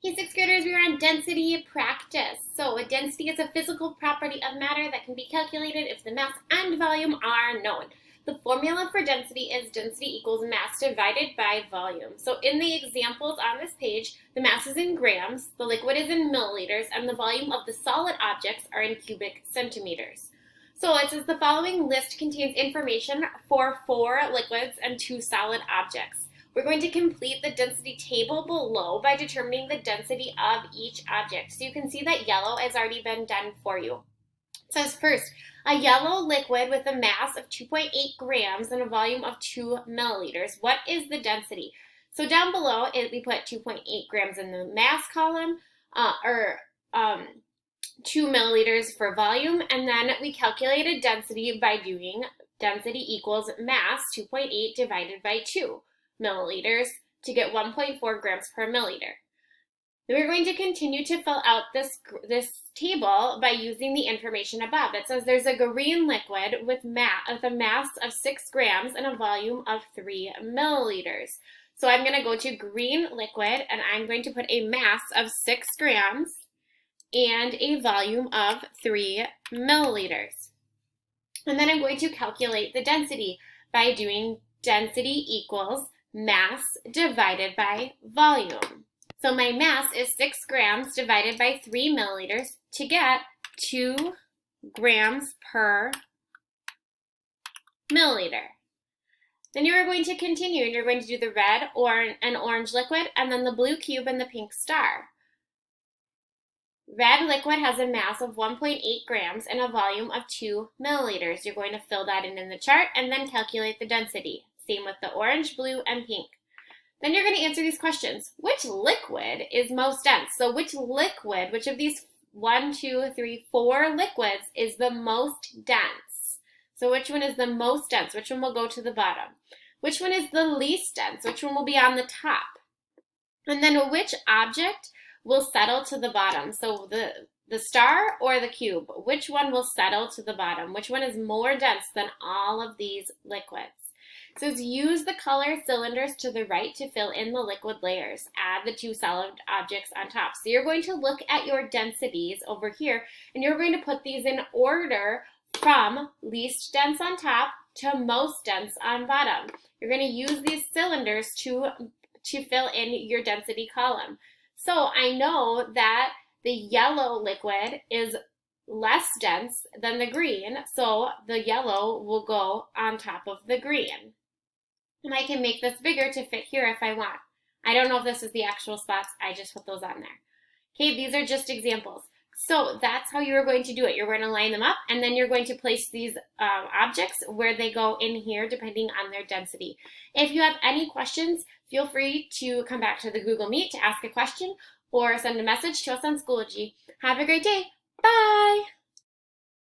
Hey, sixth graders, we are on density practice. So a density is a physical property of matter that can be calculated if the mass and volume are known. The formula for density is density equals mass divided by volume. So in the examples on this page, the mass is in grams, the liquid is in milliliters, and the volume of the solid objects are in cubic centimeters. So it says the following list contains information for 4 liquids and 2 solid objects. We're going to complete the density table below by determining the density of each object. So you can see that yellow has already been done for you. It says first, a yellow liquid with a mass of 2.8 grams and a volume of 2 milliliters. What is the density? So down below, we put 2.8 grams in the mass column, 2 milliliters for volume, and then we calculated density by doing density equals mass 2.8 divided by 2 milliliters to get 1.4 grams per milliliter. Then we're going to continue to fill out this table by using the information above. It says there's a green liquid with a mass of 6 grams and a volume of 3 milliliters. So I'm going to go to green liquid and I'm going to put a mass of 6 grams and a volume of 3 milliliters. And then I'm going to calculate the density by doing density equals mass divided by volume. So my mass is 6 grams divided by 3 milliliters to get 2 grams per milliliter. Then you are going to continue and you're going to do the red and orange liquid and then the blue cube and the pink star. Red liquid has a mass of 1.8 grams and a volume of 2 milliliters. You're going to fill that in the chart and then calculate the density. Same with the orange, blue, and pink. Then you're going to answer these questions. Which liquid is most dense? So which of these 1, 2, 3, 4 liquids is the most dense? So which one is the most dense? Which one will go to the bottom? Which one is the least dense? Which one will be on the top? And then which object will settle to the bottom? So the star or the cube? Which one will settle to the bottom? Which one is more dense than all of these liquids? It says use the color cylinders to the right to fill in the liquid layers. Add the 2 solid objects on top. So you're going to look at your densities over here and you're going to put these in order from least dense on top to most dense on bottom. You're going to use these cylinders to fill in your density column. So I know that the yellow liquid is less dense than the green, so the yellow will go on top of the green. And I can make this bigger to fit here if I want. I don't know if this is the actual spots, I just put those on there. Okay, these are just examples. So that's how you're going to do it. You're going to line them up and then you're going to place these objects where they go in here depending on their density. If you have any questions, feel free to come back to the Google Meet to ask a question or send a message to us on Schoology. Have a great day. Bye!